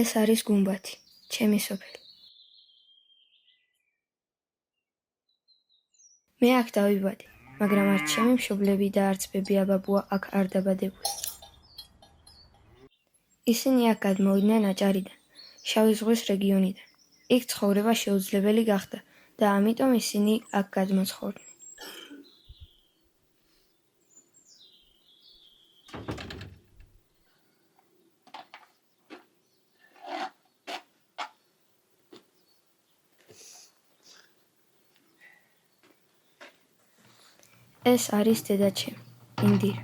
ეს არის გუმბათი, ჩემი სოფელი. მე აქ დავიბადე, მაგრამ არც ჩემი მშობლები და არც ბები-აბაბუა აქ არ დაბადებულან. ისინი აქ გადმოვიდნენ აჭარიდან, შავი ზღვის რეგიონიდან. იქ ცხოვრება შეუძლებელი გახდა და ამიტომ ისინი აქ გადმოცხოვრდნენ. ეს არის დედაჩემი, ინდირა.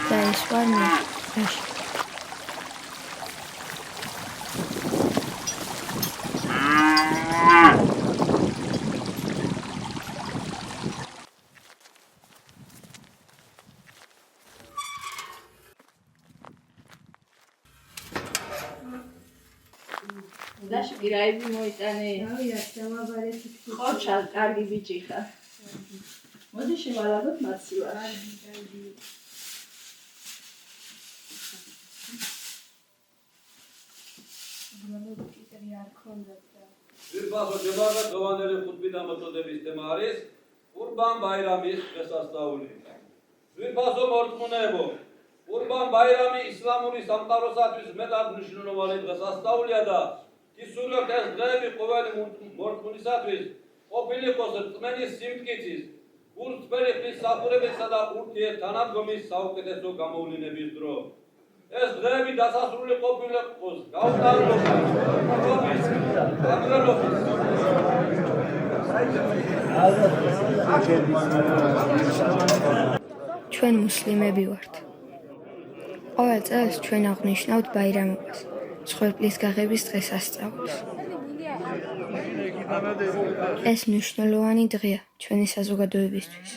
და ეს ვარ მე, რაში. Dash giraebi moitane. Xochal, კარგი ბიჭი ხარ. მოდი შევალაგოთ მაცივარში. ძირფასო ჯებადა გოვანელი ხუთბი დამოწოდების თემა არის ყურბან ბაირამის დღესასწაული. ძირფასო მორწმუნეებო, ყურბან ბაირამი ისლამური სამყაროსათვის მეტად მნიშვნელოვანი დღესასწაულია და ისურვებთ ეს დღეები ყოველი მორწმუნისათვის ყოფილიყოს რწმენის სიმტკიცის, ურთმელი ღვთისმსახურებისა და ურთიერთთანადგომის საუკეთესო გამოვლინების დრო. ეს დღეები დასასრული ყოფილიყოს გაუგებრობის, აგრარობის, ჩვენ მუსლიმები ვართ. ყოველ წელს ჩვენ აღნიშნავთ ბაირამობას, მსხვერპლის გაღების დღესასწაულს. ეს მნიშვნელოვანი დღეა ჩვენი საზოგადოებისთვის.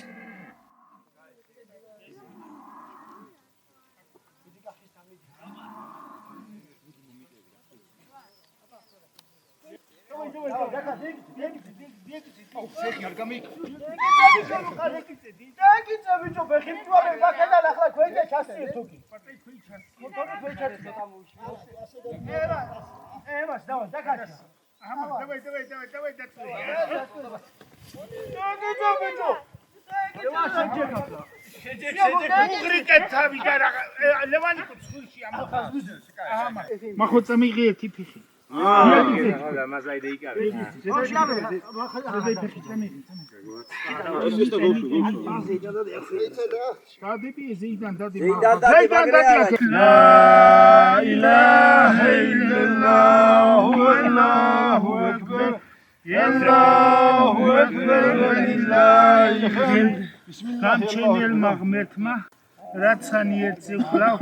გამჩენილ მაღმერთმა რაც სანიერცე გლავ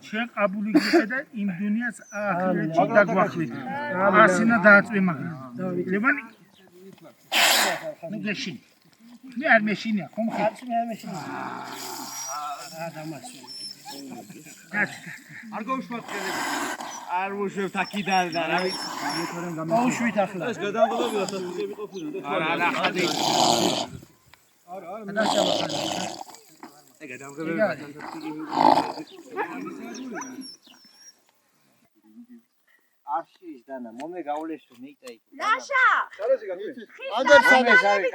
ჩვენ ყაბული გიყე და იმ დუნიას ახირეთში დაგვახლით. ასინა დააწვე მაგრამ. ლევანი ნუ გეშინ. მე არ მეშინია, ხომ ხარ? მე არ მეშინია. დამასვი. არ გავუშვათ არ ვუშვებთ აქიდან და რა ვიცი. გავუშვით ახლა. ეს გადამღლებია სასწრაფო ყოფილა და არა ხადი. არა დაშავახან. ეგ გადამღლებია ფანტასტიკი. არში ის დანა მომე გავლესო ნეიტა იქ ლაშა ანდერ სამესარი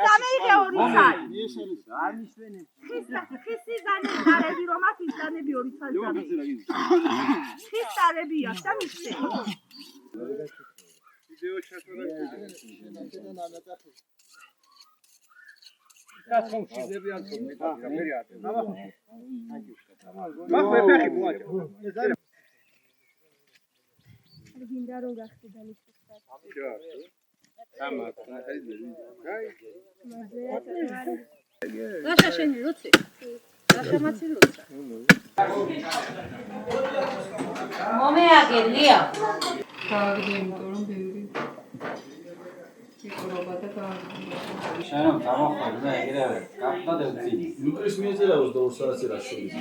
ხისი ზანები რომ აქ ის ზანები ორი ცალი ხის წარებია და მისცე ვიდეო ჩატვირა კაცომ შიზები ანთო მე რატო მაგ ფეხი მოაჭო გინდა რომ გახდა ლისტა ლაშა შენი როცი ლაშა მაცი როცა მომეაგე ლია გააგდე იმიტომ რომ ბევრი იკრობა და გააგდე შენო გამოხარ და ეგრევე გახდა დევცი ნუკრის მიეწერა 22 საათი რა შორის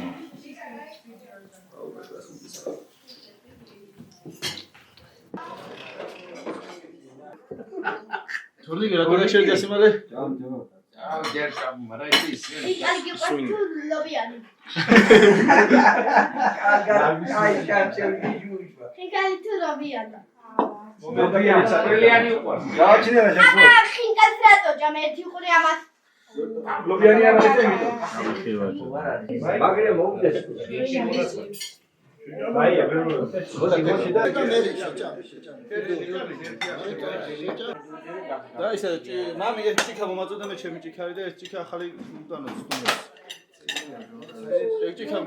თორდი გრატულე შეძასი მალე და ისე მამი ეს ჭიქა მომაწოდა მე ჩემი ჭიქარი და ეს ჭიქა ახალი უტანო სტუმრს ეს ჭიქა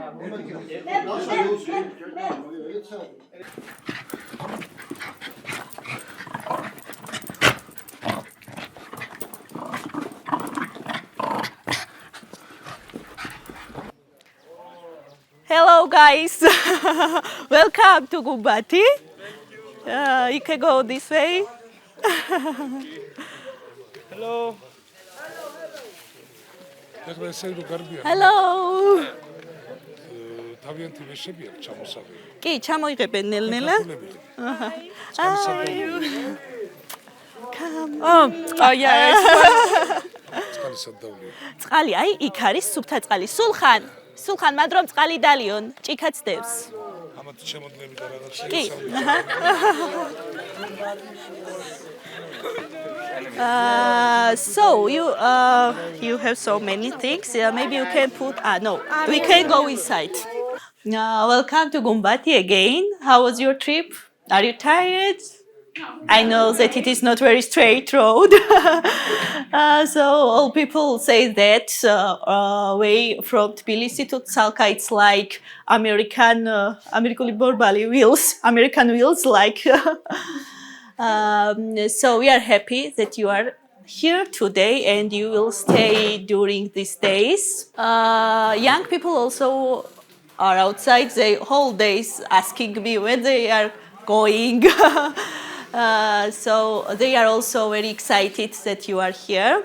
Hello guys, welcome to Gumbati. You can go this way. Hello. Hello. თავიანთი ვეშები აქვს ჩამოსავალი. კი, ჩამოიღებენ ნელ-ნელა. Come. Oh yes. წყალი სადავლია. წყალი, აი, იქ არის სუფთა წყალი. სულხან, მად რომ წყალი დალიონ, ჭიქაც დევს. ამათ შემოდლები და რაღაცა კი. So you have so many things. Maybe you can put. No, we can go inside. Welcome to Gumbati again. How was your trip? Are you tired? I know that it is not very straight road. So all people say that way from Tbilisi to Tsalka it's like American wheels like. So we are happy that you are here today and you will stay during these days. Young people also are outside the whole days asking me when they are going. So they are also very excited that you are here.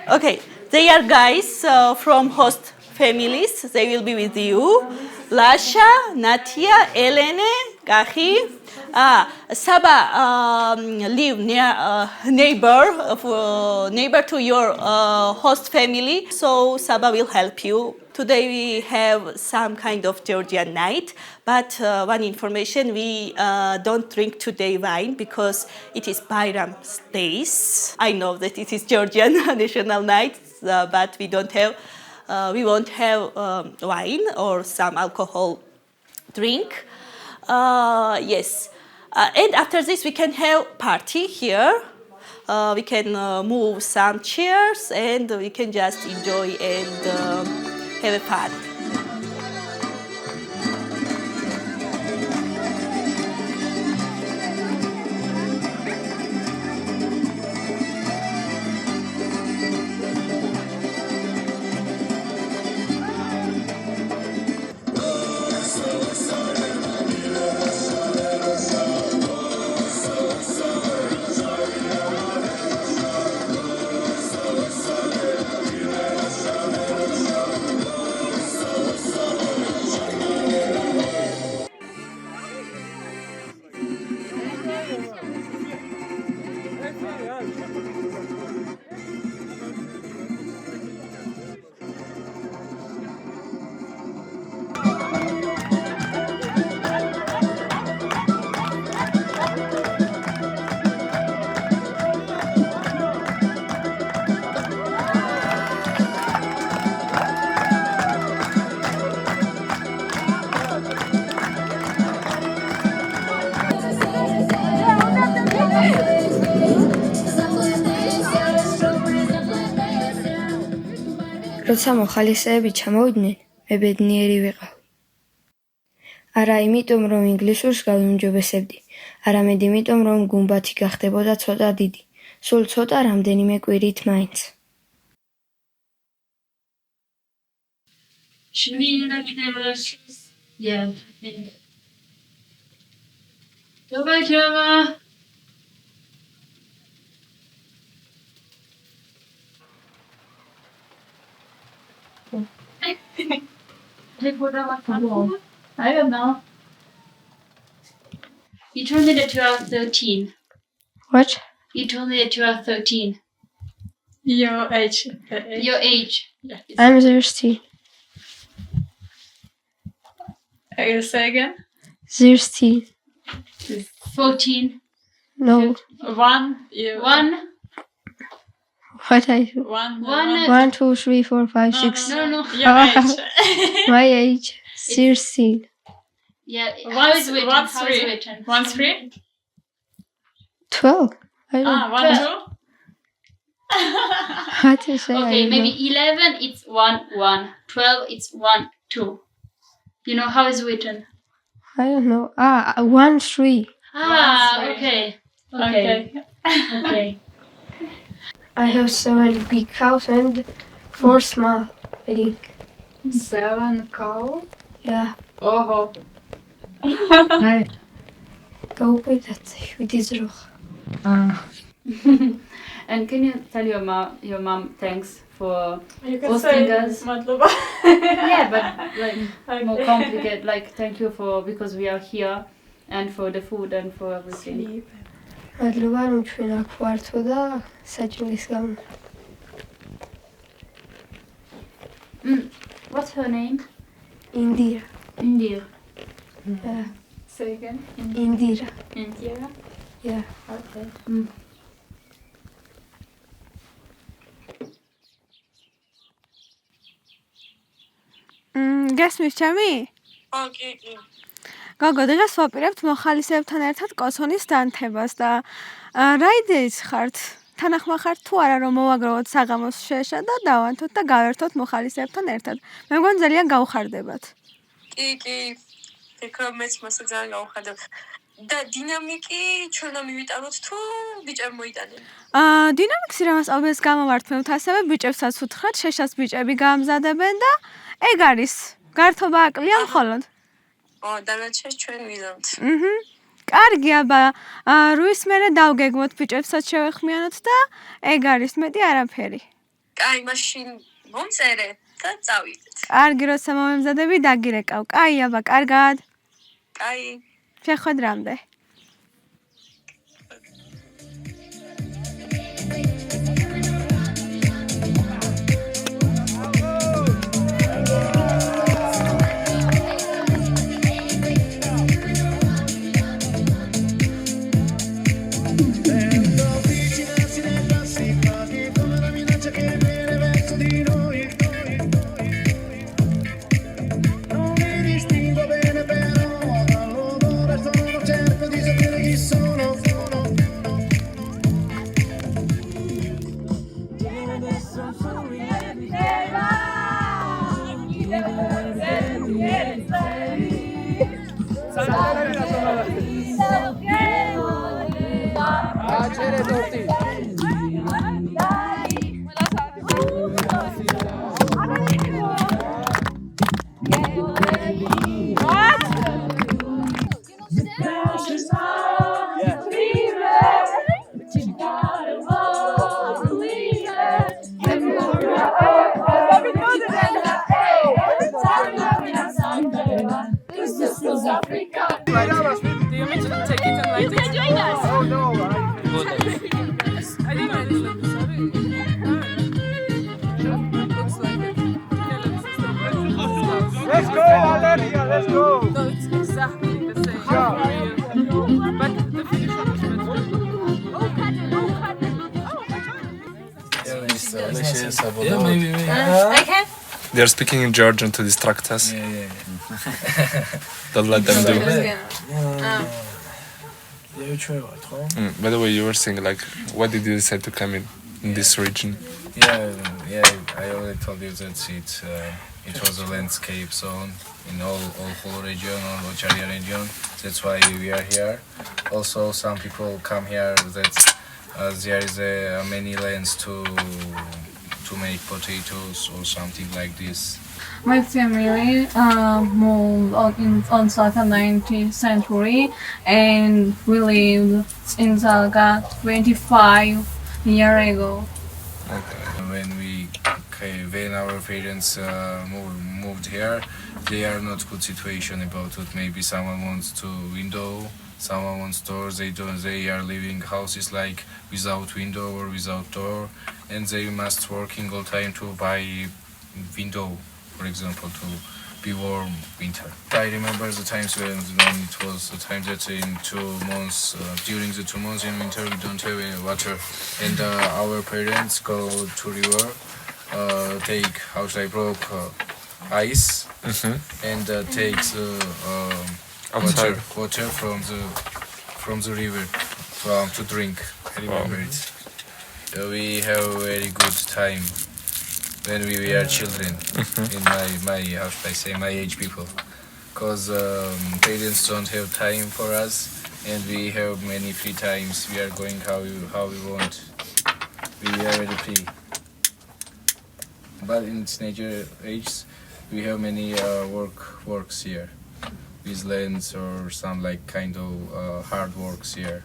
Okay, they are guys from host families. They will be with you. Lasha, Natia, Elene, Gahi. Saba live near neighbor to your host family. So Saba will help you. Today we have some kind of Georgian night, but one information, we don't drink today wine because it is Bayram days. I know that it is Georgian national night, but we won't have wine or some alcohol drink. Yes, and after this we can have party here. We can move some chairs and we can just enjoy and have a fun. როცა მოხალისეები ჩამოვიდნენ, მე ბედნიერი ვიყავ. არა იმიტომ, რომ ინგლისურს გავიმჯობესებდი, არამედ იმიტომ, რომ გუმბათი გახდებოდა ცოტა დიდი, სულ ცოტა რამდენიმე კვირით მაინც. I don't know. You told me that you are 13. What? You told me that you are 13. Your age. Your age. I'm thirsty. You say again? Thirsty. 14. No. One. You. 1. What I do? One. 1, 2, 3, 4, 5, 6. No. Your age. My age. 13. Yeah. One, How is written? one, How is three. written? 1, 3. 12. I don't 1, 2. how to say. I Okay, don't maybe know. 11 it's 1, 1. 12 it's 1, 2. You know how it's written? I don't know. 1, 3. Ah, okay. Okay. Okay. I have 7 big cows and 4 small. I think. 7 cows. Yeah. Oh. Go with that. With this rock. And can you tell your mom thanks for You can hosting say us? Madluba. Yeah, but like Okay. more complicated. Like thank you for because we are here and for the food and for everything. მადლობა რომ ჩვენ აქ ვართო და საჭმლის გამო. What's her name? Indira. India. Yeah. Say again. Indira. India. Yeah. Okay. გესმის ჩემი? ხო, კი. გოგო, დღეს ვაპირებთ მოხალისეებთან ერთად კოცონის დანთებას და რა იდეით ხართ? თანახმახართ თუ არა რომ მოვაგროვოთ საღამოს შეშა და დავანთოთ და გავერთოთ მოხალისეებთან ერთად. მე მგონი ძალიან გავხარდებათ. კი. ფიქრობ მეც მასე ძალიან გავხარდებ. და დინამიკი ჩვენო მივიტანოთ თუ ბიჭებმა მოიტანენ? დინამიკს რა მასწავლებელს გამოვართმევთ, ასევე ბიჭებსაც უთხრათ, შეშას ბიჭები გაამზადებენ და ეგ არის. გართობა აკლია მხოლოდ. დანარჩენს ჩვენ ვიზამთ. კარგი, აბა, რუის მერე დავგეგმოთ, ბიჭებსაც შევეხმიანოთ და ეგ არის, მეტი არაფერი. კაი, მაშინ მომწერე და წავიდეთ. კარგი, როცა მომემზადები, დაგირეკავ. კაი, აბა, კარგად. კაი. შეხვედრამდე. Let's go, Valeria, let's go. No, it's exactly the same. But the finish one was Okay. They are speaking in Georgian to distract us. Don't let them do. By the way, you were saying like, why did you decide to come in? in this region? Yeah, I already told you that it was a landscape zone in all whole region, all Ocharia region. That's why we are here. Also, some people come here that there is many lands to make potatoes or something like this. My family moved on Salka 19th century, and we lived in Salka 25 years ago. When our parents moved here, they are not good situation about it. Maybe someone wants to window, someone wants doors. They are living houses like without window or without door, and they must working all time to buy window, for example, to be warm winter. I remember the times when it was the time that in 2 months, during the 2 months in winter we don't have any water, and our parents go to river, take broke ice, and takes water from the river to drink. I remember it. We have a very good time when we were children in my house, I say my age people, because parents don't have time for us, and we have many free times. We are going how we want. We are very free. But in teenager ages, we have many works here, with lands or some like kind of hard works here.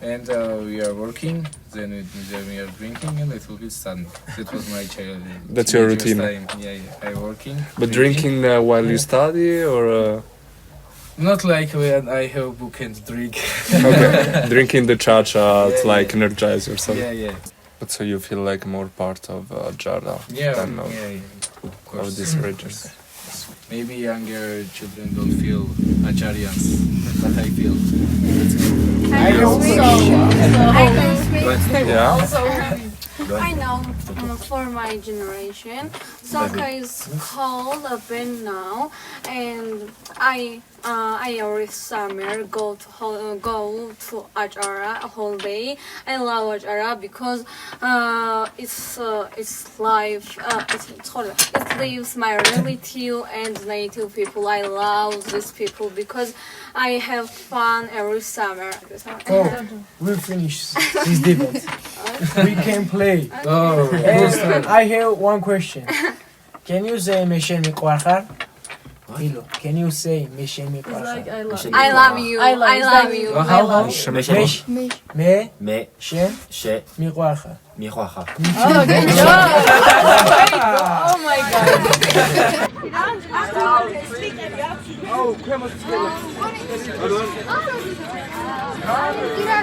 And we are working, then we are drinking, and it will be sun. That was my childhood. That's your routine. Time. Yeah, I working. But drinking while you study, or not like when I have book and drink. okay, drinking the cha-cha to like energize yourself. Yeah. But so you feel like more part of Jharda than of this region. Maybe younger children don't feel Acharyans, but I feel. I know for my generation, Salka is cold a bit now, and I every summer go to Ajara a whole day. I love Ajara because it's life. It lives my relative and native people. I love these people because I have fun every summer. Oh, we'll finish this debate. We can play. Oh, I have one question. Can you say Meshen Miqwarkhar? Can you say Meshen Miqwarkhar? I love you. I love you. How? Me. Shen Miqwarkhar. Miqwarkhar. Oh, good job. Oh my God.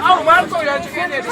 Oh, Marco, you have to get it.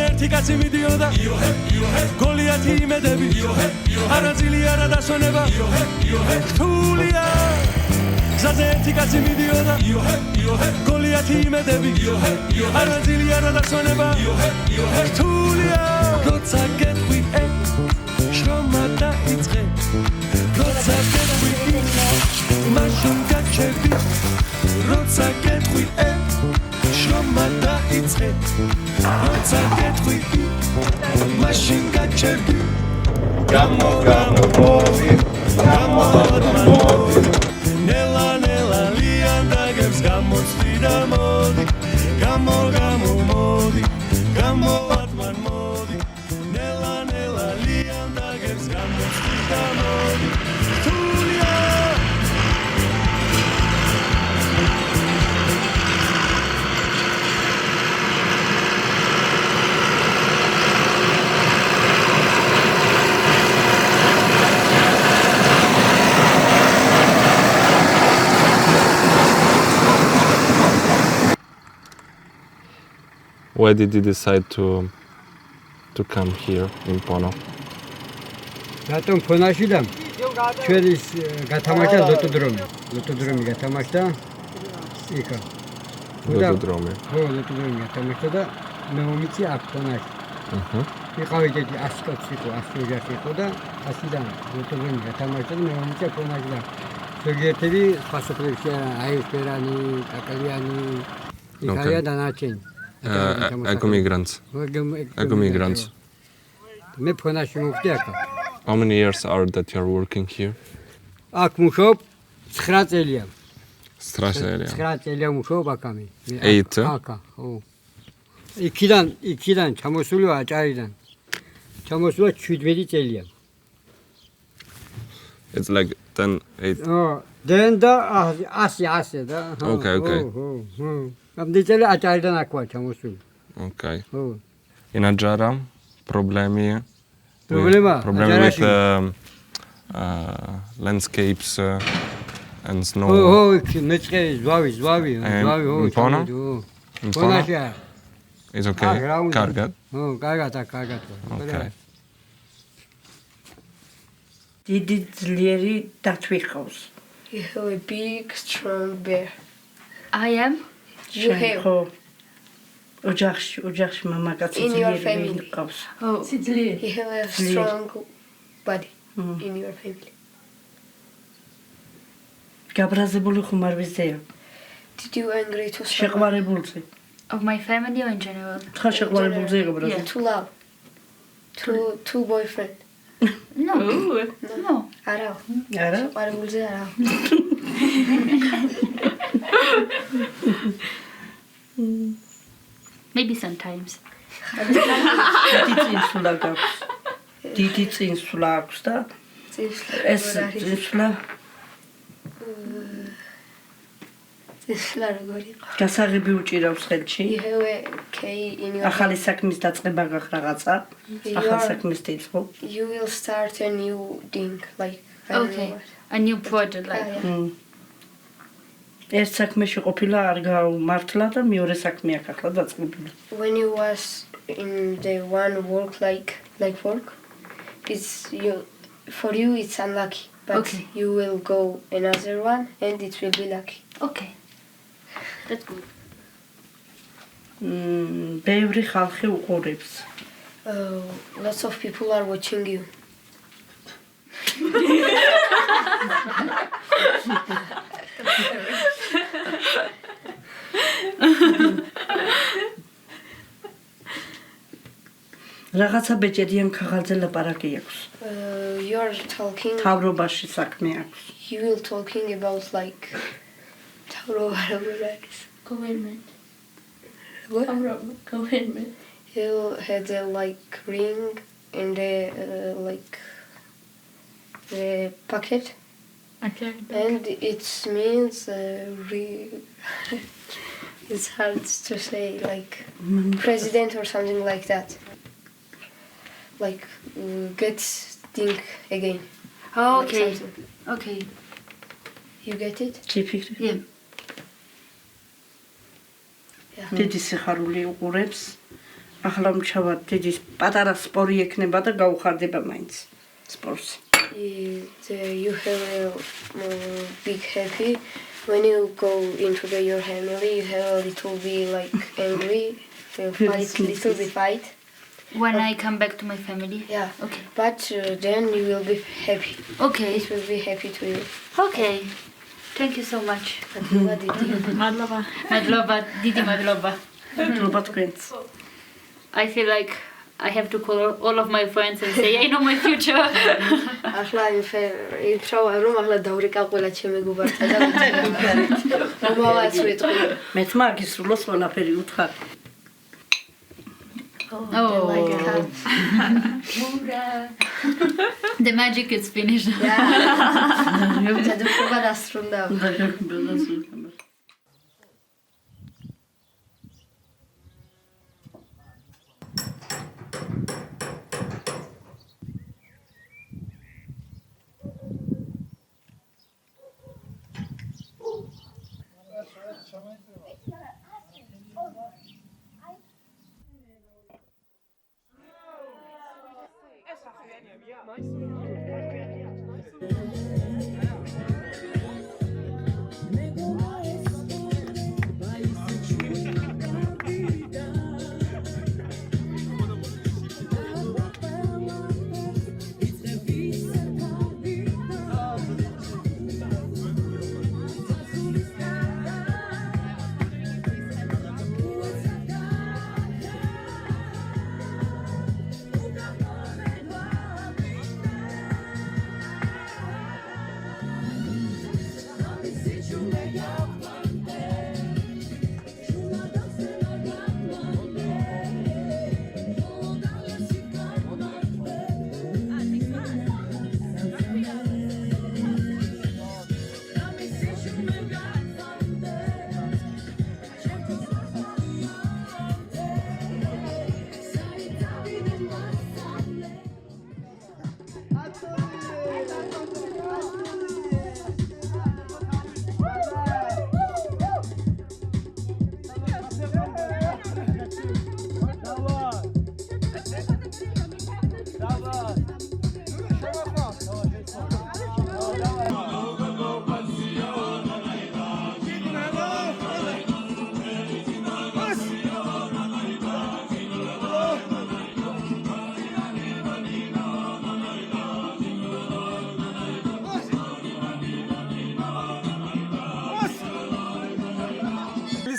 ერთი კაცი მიდიოდა გოლიათი იმედები არაძილი არა დასვენება რთულია გზაზე ერთი კაცი მიდიოდა გოლიათი იმედები არაძილი არა დასვენება რთულია როცა გეტყვი შრომა დაიწყე როცა გეტყვი მაშინ გაჩები როცა გეტყვი შრომა დაიწყე როცა გეტყვი მაშინ გაჩები გამო ნელა ლიანდაგებს გამოცდი და მოდი გამო მოდი გამო ატმან მოდი ნელა ლიანდაგებს გამოცდი და მოდი თულია Why did you decide to come here in Pono? რატომ ფონაში და ჩვენ ის გათამაშა ლოტოდრომი გათამაშდა იქა. ლოტოდრომი. ხო, ლოტოდრომი გათამაშდა და მე მომიცი აქ ფონაში. იყავით 100 კაცი იყო, 100 ოჯახი იყო და 100-დან ლოტოდრომი გათამაშდა და მე მომიცი ფონაში და ზოგიერთები სხვა სოფლებში აი ფერანი, კაკალიანი იქაა დანარჩენი. Migrants. მე ფონაში მოვხდი აქ. How many years are that you are working here? აქ მუშაობ 9 წელია. 9 წელია. 9 წელია მუშაობ აქამი. 8? აკა, ხო. იქიდან ჩამოსული აჭარიდან. ჩამოსულა 17 წელია. It's like 10, 8. Oh, then da 100 da. Okay. Am dicele aჭარიდან აქ ვარ ჩამოსული. Okay. ხო. In Ajara, problemi Problema with landscapes and snow. Oh, მეწყე ზვავი, In Pono? In Pono? It's okay. Kargat? Oh, კარგად. Okay. დიდი ძლიერი დათვი ყავს. You have a big, strong bear. I am. You have. ხო. ოჯახში მამაკაცი In your ძლიერი family. ყავს. Oh, ძლიერი. You have a strong body in your family. გაბრაზებული ხუმარვიზეა. Did you angry to someone? შეყვარებულზე. Of my family or in general? თხა შეყვარებულზე გაბრაზებული. Yeah. To love. To boyfriend. No. No. არა. არა? შეყვარებულზე არა. Maybe sometimes. დიდი წინსვლა აქვს და ეს წინსვლა როგორი იყო? გასაღები უჭირავს ხელში. You have a key in your ახალი საქმის დაწყება გაქვს რაღაცა. ახალ საქმის დაიწყო. You will start a new thing like I don't Okay. know what. A new project like. ეს საქმეში ყოფილა არ გაუმართლა და მეორე საქმე აქ ახლა დაწყებული. When you was in the one work like work, it's for you it's unlucky, but Okay. you will go another one and it will be lucky. Okay. That's good. ბევრი ხალხი უყურებს. Lots of people are watching you. რაღაცა ბეჭედიან ქაღალდზე ლაპარაკი აქვს. You are talking. თავრობაში საქმე აქვს. You will talking about like Government. What? Government. You had a like ring in the the pocket. Okay. And it means it's hard to say like president or something like that. Like get think again. Oh, like okay. something. Okay. You get it? Yeah. დიდი სიხარული უყურებს. ახლა მჩავად დიდი პატარა სპორი ექნება და გაუხარდება მაინც სპორტს. You have a big happy when you go into your family. You have a little bit like angry, little bit fight. When I come back to my family. Yeah. Okay. But then you will be happy. Okay. It will be happy to you. Okay. Thank you so much. მადლობა. Madloba, Didi Madloba. მადლობა თქვენს. I feel like I have to call all of my friends and say, I know my future. ახლა იმშავა რომ ახლა დავრეკავ ყველა ჩემი გუბართა და მომავაც ვიტყვი. მეც მაგის სრულოს ყველაფერი უთხარ. Oh. The magic is finished. ჯადოქრობა დასრულდა.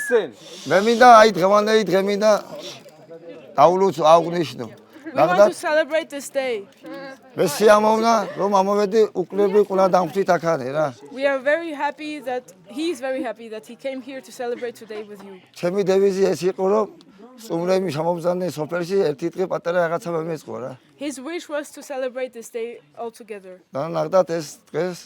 ისენ. მე მინდა აი დღევანდელი დღე მინდა დაულუც აღნიშნო. We want to celebrate this day. მე სიამოვნა რომ ამოვედი უკლები ყველა დამხვით აქანე რა. We are very happy that he is very happy that he came here to celebrate today with you. ჩემი დევიზი ეს იყო რომ სტუმრები შემომზადდნენ სოფელში ერთი დღე პატარა რაღაცა მომეწყო რა. His wish was to celebrate this day all together. და ნახდათ ეს დღეს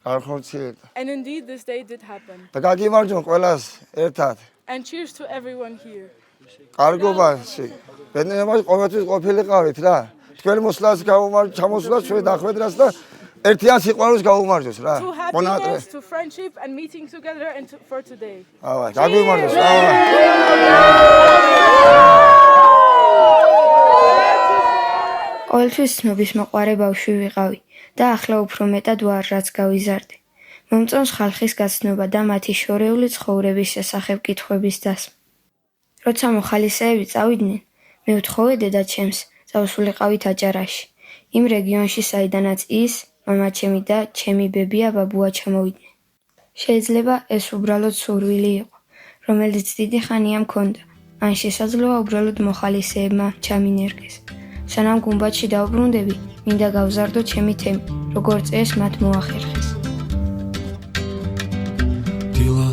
გარხორციელდა. And indeed this day did happen. და გაგიმარჯონ ყველას ერთად. And cheers to everyone here. კარგობაში. ბედნიერებაში ყოველთვის ყოფილიყავით რა. თქვენ მოსლას ჩამოსვლას ჩვენ დახვედრას და ერთიან სიყვარულს გაუმარჯოს რა. To happiness, to friendship and meeting together and for today. ავა, გაგიმარჯოს. ყოველთვის ცნობის მოყვარე ბავშვი ვიყავი და ახლა უფრო მეტად ვარ, რაც გავიზარდე. მომწონს ხალხის გაცნობა და მათი შორეული ცხოვრების შესახებ კითხვების დასმა. როცა მოხალისეები წავიდნენ, მე ვთხოვე დედაჩემს წავსულიყავით აჭარაში, იმ რეგიონში, საიდანაც ის, მამაჩემი და ჩემი ბებია ბაბუა ჩამოვიდნენ. შეიძლება ეს უბრალოდ სურვილი იყო, რომელიც დიდი ხანია მქონდა, ან შესაძლოა უბრალოდ მოხალისეებმა ჩამინერგეს. სანამ გუმბათში დავბრუნდები, მინდა გავზარდო ჩემი თემი, როგორც ეს მათ მოახერხეს. დილა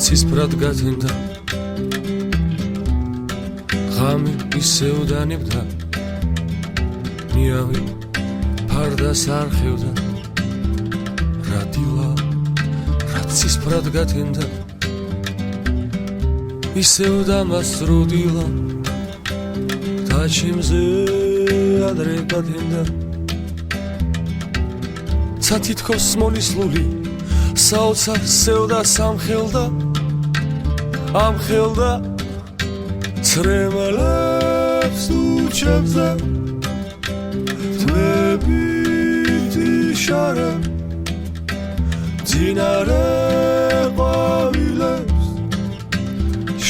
ცისფრად გათენდა ღამე ისევ დანებდა ნიავი ფარდას არხევდა რა დილა რა ცისფრად გათენდა ისევ დამასრუდილა და ჩემზე ადრე გათენდა ცათითქოს მოლისლული საოცარ სევდა სამხელდა ამხელდა ცრემლებს უჩებზე თმებით იშარა ძინარე ყვავილებს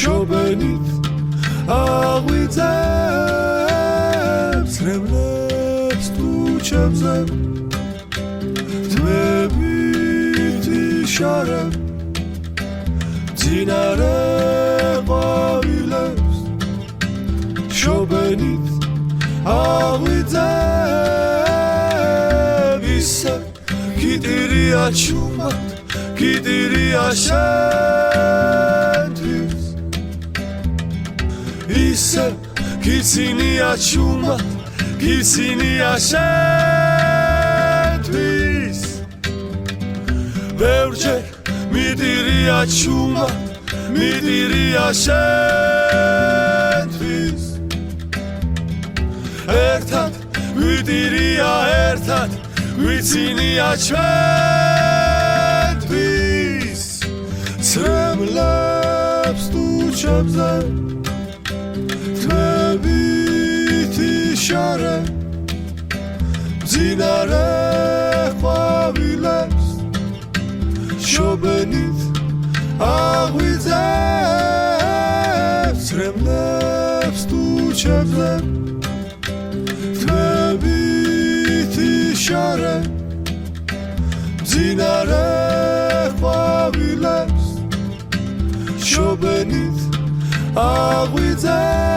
შობენით აღვიძებს ცრემლებს უჩებზე თმებით იშარა ძინარე ყვავილებს შობენით აღვიძებს კიდირია ჩუმად კიდირია შენთვის ისე კიცინია ჩუმად კიცინია შენთვის ბევრჯერ მიდირია ჩუმად მიდირია შენთვის ერთად ვიდირია ერთად ვიცინია ჩვენთვის ცრემლებს ტუჩებზე თმებით იშარა ძინარე ყვავილებს შობენით აღვიძებს ცრემლებს ტუჩებზე თმებით იშარა ძინარე ყვავილებს შობენით აღვიძებს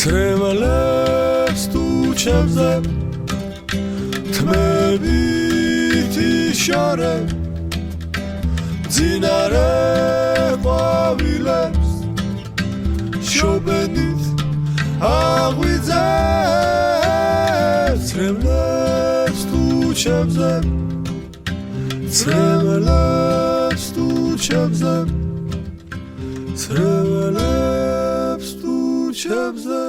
ცრემლებს ტუჩებზე თმებით იშარა ძინარე ყვავილებს შობენით აღვიძებს ცრემლებს ტუჩებზე ცრემლებს ტუჩებზე ცრემლებს ტუჩებზე